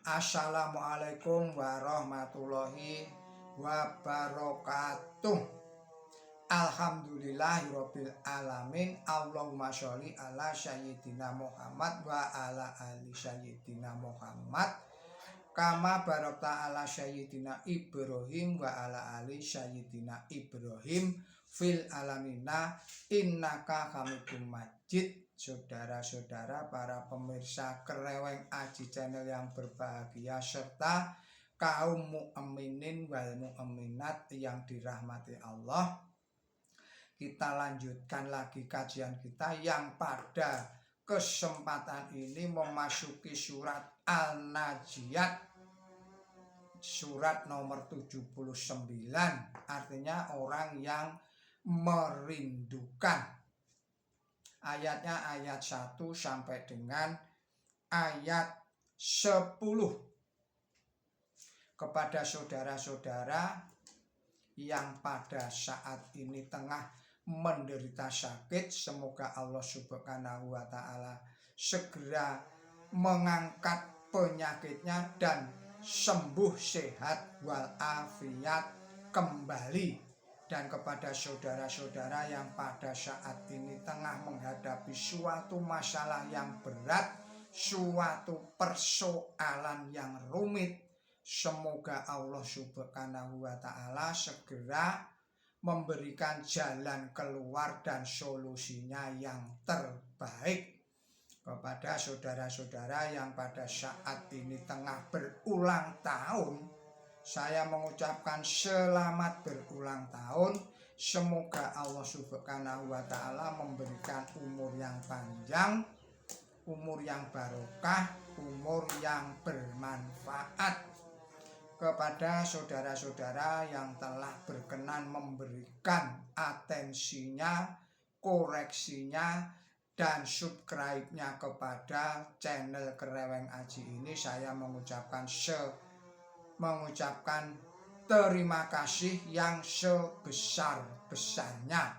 Assalamualaikum warahmatullahi wabarakatuh. Alhamdulillahirabbil alamin. Allahumma sholli ala sayyidina Muhammad wa ala ali sayyidina Muhammad. Kama barakta ala sayyidina Ibrahim wa ala ali sayyidina Ibrahim fil alamina innaka hamidum majid. Saudara-saudara, para pemirsa Kreweng Aji Channel yang berbahagia, serta kaum mukminin wal mukminat yang dirahmati Allah, kita lanjutkan lagi kajian kita yang pada kesempatan ini memasuki surat Al-Nazi'at, surat nomor 79, artinya orang yang merindukan. Ayatnya ayat 1 sampai dengan ayat 10. Kepada saudara-saudara yang pada saat ini tengah menderita sakit, semoga Allah Subhanahu wa Ta'ala segera mengangkat penyakitnya dan sembuh sehat walafiat kembali. Dan kepada saudara-saudara yang pada saat ini tengah menghadapi suatu masalah yang berat, suatu persoalan yang rumit, semoga Allah Subhanahu wa Ta'ala segera memberikan jalan keluar dan solusinya yang terbaik. Kepada saudara-saudara yang pada saat ini tengah berulang tahun, saya mengucapkan selamat berulang tahun. Semoga Allah Subhanahu wa Ta'ala memberikan umur yang panjang, umur yang barokah, umur yang bermanfaat. Kepada saudara-saudara yang telah berkenan memberikan atensinya, koreksinya, dan subscribe-nya kepada channel Kreweng Aji ini, saya mengucapkan terima kasih yang sebesar-besarnya.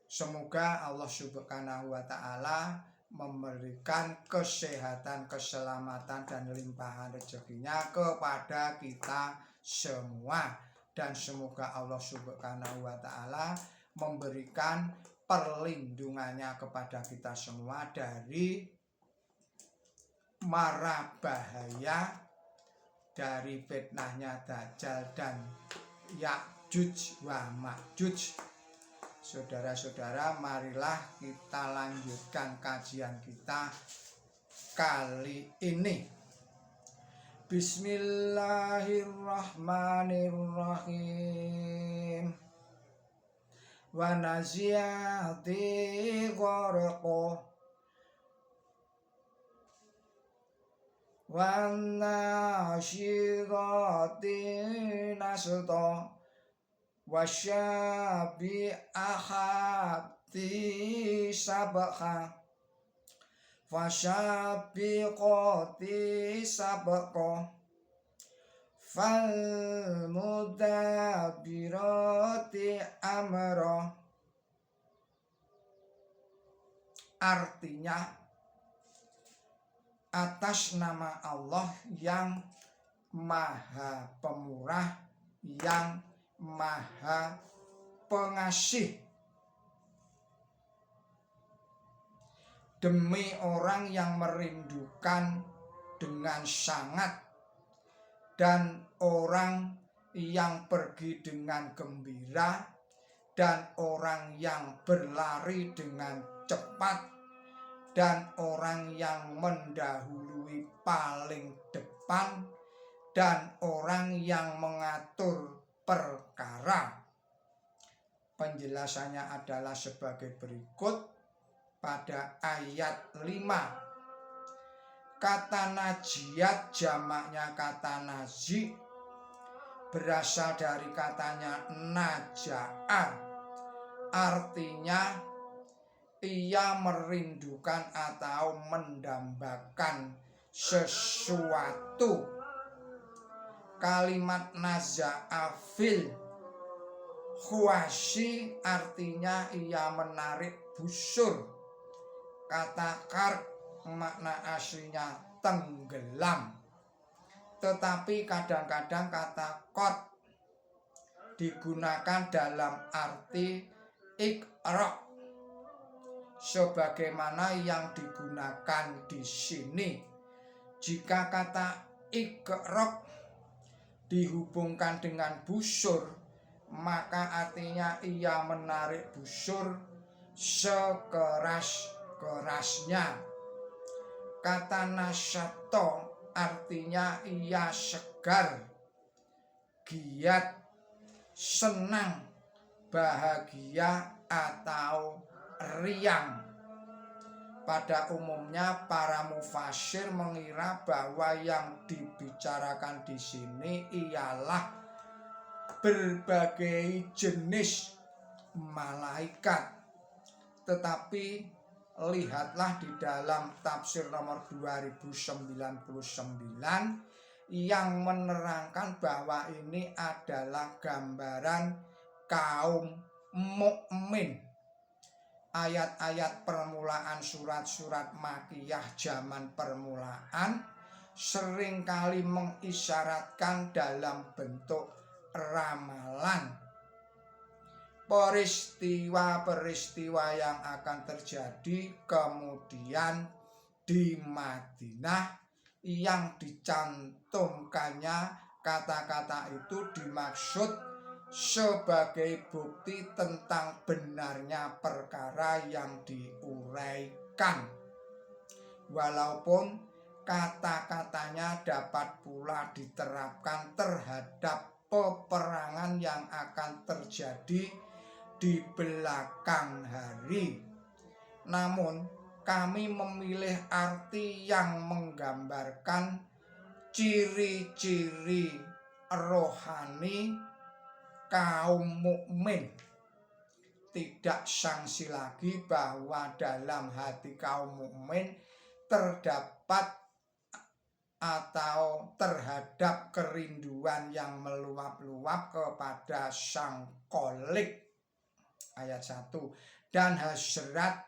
Semoga Allah Subhanahu wa Ta'ala memberikan kesehatan, keselamatan, dan limpahan rezekinya kepada kita semua. Dan semoga Allah Subhanahu wa Ta'ala memberikan perlindungannya kepada kita semua dari mara bahaya, dari fitnahnya Dajjal dan Ya'juj wa Ma'juj. Saudara-saudara, marilah kita lanjutkan kajian kita kali ini. Bismillahirrahmanirrahim. Wa nazi'ati gharqa wa nasyirati nasta wa syabi'ahati sabha fa syabiqati sabqa fal mudabbirati amra. Artinya, atas nama Allah yang Maha Pemurah, yang Maha Pengasih, demi orang yang merindukan dengan sangat, dan orang yang pergi dengan gembira, dan orang yang berlari dengan cepat, dan orang yang mendahului paling depan, dan orang yang mengatur perkara. Penjelasannya adalah sebagai berikut. Pada ayat 5, kata najiat jamaknya kata nazi berasal dari katanya naja'a, artinya ia merindukan atau mendambakan sesuatu. Kalimat naza'a fil khuwasi artinya ia menarik busur. Kata karb makna aslinya tenggelam. Tetapi kadang-kadang kata qad digunakan dalam arti iqra sebagaimana yang digunakan di sini. Jika kata iqra dihubungkan dengan busur, maka artinya ia menarik busur sekeras-kerasnya. Kata nasyato artinya ia segar, giat, senang, bahagia, atau riang. Pada umumnya para mufasir mengira bahwa yang dibicarakan di sini ialah berbagai jenis malaikat. Tetapi lihatlah di dalam tafsir nomor 2099 yang menerangkan bahwa ini adalah gambaran kaum mukmin. Ayat-ayat permulaan surat-surat Makkiyah zaman permulaan seringkali mengisyaratkan dalam bentuk ramalan peristiwa-peristiwa yang akan terjadi kemudian di Madinah. Yang dicantumkannya kata-kata itu dimaksud sebagai bukti tentang benarnya perkara yang diuraikan. Walaupun kata-katanya dapat pula diterapkan terhadap peperangan yang akan terjadi di belakang hari. Namun kami memilih arti yang menggambarkan ciri-ciri rohani kaum mukmin. Tidak sangsi lagi bahwa dalam hati kaum mukmin terdapat atau terhadap kerinduan yang meluap-luap kepada Sang Kholik, ayat 1, dan hasrat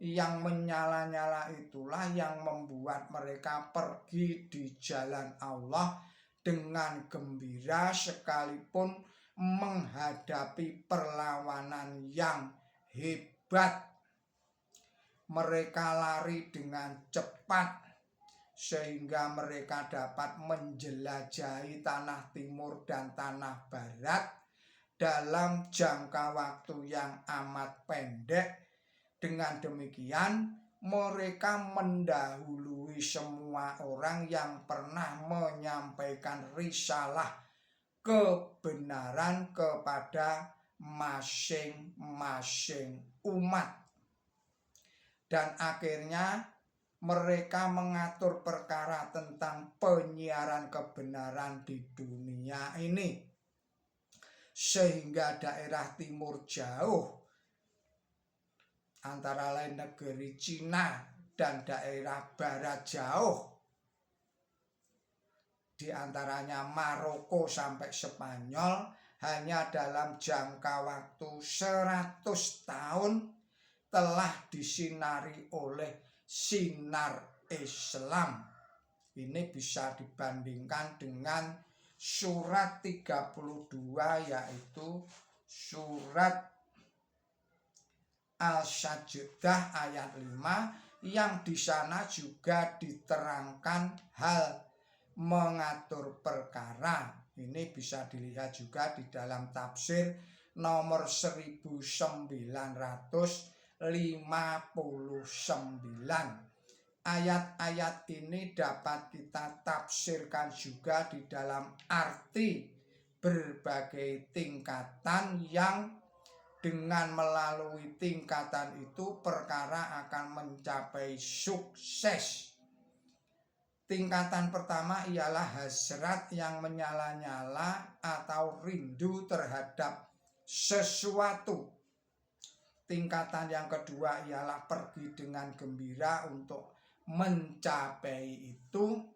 yang menyala-nyala itulah yang membuat mereka pergi di jalan Allah dengan gembira sekalipun menghadapi perlawanan yang hebat. Mereka lari dengan cepat sehingga mereka dapat menjelajahi tanah timur dan tanah barat dalam jangka waktu yang amat pendek. Dengan demikian, mereka mendahului semua orang yang pernah menyampaikan risalah kebenaran kepada masing-masing umat. Dan akhirnya mereka mengatur perkara tentang penyiaran kebenaran di dunia ini. Sehingga daerah timur jauh, antara lain negeri Cina, dan daerah barat jauh, di antaranya Maroko sampai Spanyol, hanya dalam jangka waktu 100 tahun telah disinari oleh sinar Islam. Ini bisa dibandingkan dengan surat 32, yaitu surat Al-Sajdah ayat 5, yang di sana juga diterangkan hal mengatur perkara. Ini bisa dilihat juga di dalam tafsir nomor 1959. Ayat-ayat ini dapat kita tafsirkan juga di dalam arti berbagai tingkatan yang dengan melalui tingkatan itu perkara akan mencapai sukses. Tingkatan pertama ialah hasrat yang menyala-nyala atau rindu terhadap sesuatu. Tingkatan yang kedua ialah pergi dengan gembira untuk mencapai itu.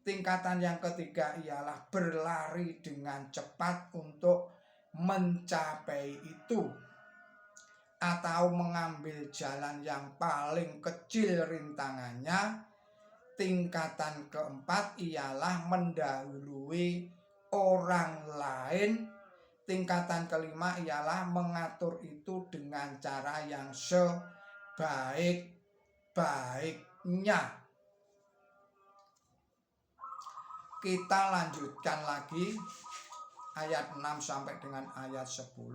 Tingkatan yang ketiga ialah berlari dengan cepat untuk mencapai itu. atau mengambil jalan yang paling kecil rintangannya. Tingkatan keempat ialah mendahului orang lain. Tingkatan kelima ialah mengatur itu dengan cara yang sebaik-baiknya. Kita lanjutkan lagi ayat 6 sampai dengan ayat 10.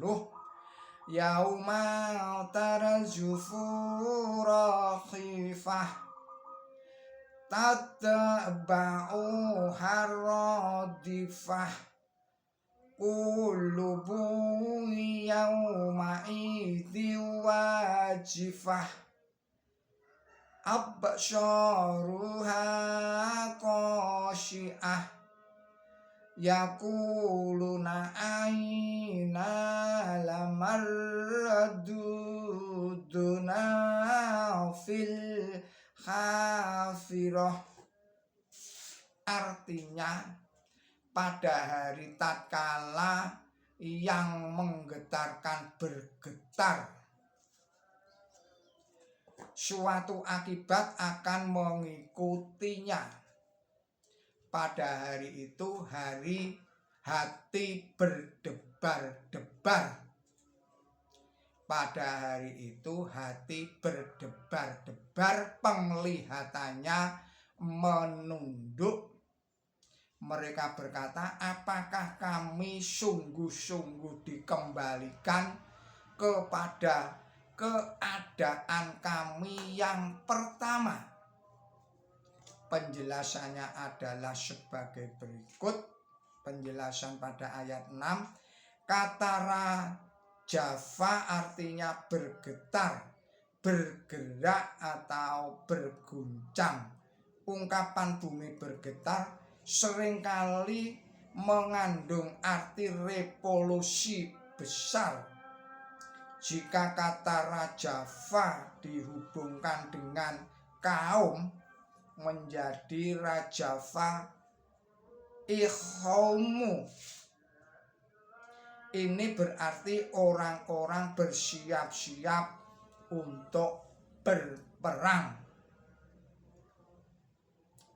Yauma tarjufura khifah tatba'u haradifah qulubu yauma idzi wajifah absyaruha qasyi'ah yaquluna aina lamarraduduna fil khafirah. Artinya pada hari tatkala yang menggetarkan bergetar, suatu akibat akan mengikutinya. Pada hari itu hari hati berdebar-debar. Pada hari itu hati berdebar-debar, penglihatannya menunduk. Mereka berkata, apakah kami sungguh-sungguh dikembalikan kepada keadaan kami yang pertama? Penjelasannya adalah sebagai berikut. Penjelasan pada ayat 6. Kata rajafa artinya bergetar, bergerak atau berguncang. Ungkapan bumi bergetar seringkali mengandung arti revolusi besar. Jika kata rajafa dihubungkan dengan kaum, menjadi rajafa ikhaumu. Ini berarti orang-orang bersiap-siap untuk berperang.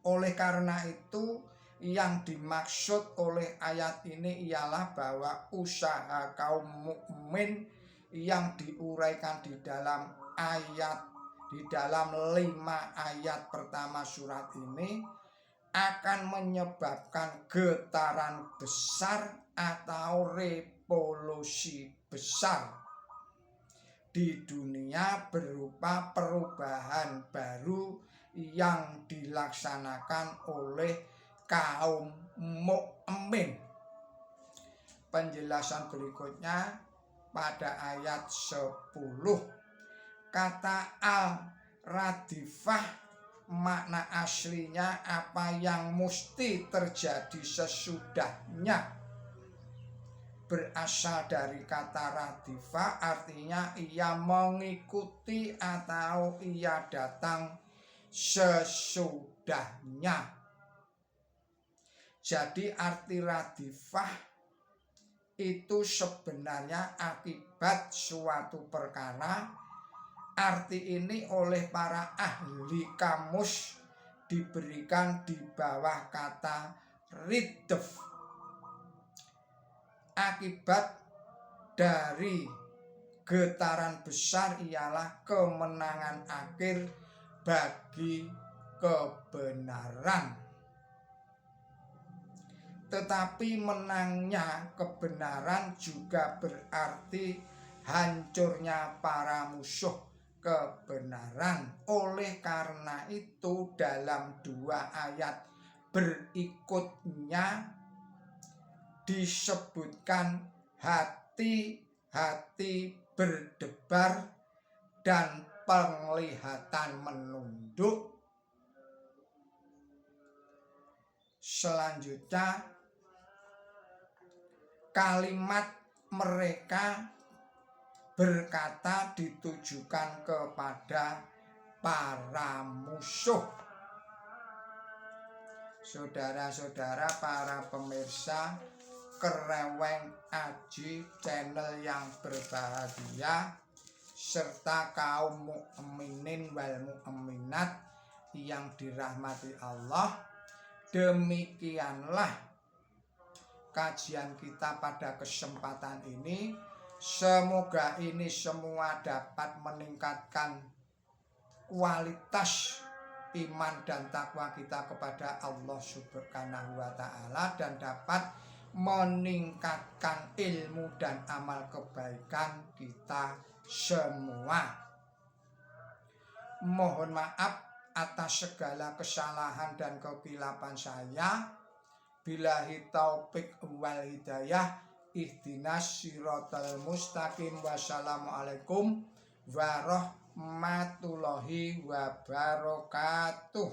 Oleh karena itu, yang dimaksud oleh ayat ini ialah bahwa usaha kaum mukmin yang diuraikan di dalam 5 ayat pertama surat ini akan menyebabkan getaran besar atau revolusi besar di dunia berupa perubahan baru yang dilaksanakan oleh kaum mukmin. Penjelasan berikutnya pada ayat 10. Kata al-radifah makna aslinya apa yang mesti terjadi sesudahnya. Berasal dari kata radifah, artinya ia mengikuti atau ia datang sesudahnya. Jadi arti radifah itu sebenarnya akibat suatu perkara. Arti ini oleh para ahli kamus diberikan di bawah kata ridf. Akibat dari getaran besar ialah kemenangan akhir bagi kebenaran. Tetapi menangnya kebenaran juga berarti hancurnya para musuh kebenaran. Oleh karena itu dalam 2 ayat berikutnya disebutkan hati-hati berdebar dan penglihatan menunduk. Selanjutnya kalimat mereka berkata ditujukan kepada para musuh. Saudara-saudara, para pemirsa Kereweng Aji channel yang berbahagia, serta kaum mukminin wal mukminat yang dirahmati Allah. Demikianlah kajian kita pada kesempatan ini. Semoga ini semua dapat meningkatkan kualitas iman dan takwa kita kepada Allah Subhanahu wa Ta'ala, dan dapat meningkatkan ilmu dan amal kebaikan kita semua. Mohon maaf atas segala kesalahan dan kekilapan saya. Billahi taufik wal hidayah. Ihdinas siratal mustaqim. Wassalamualaikum warahmatullahi wabarakatuh.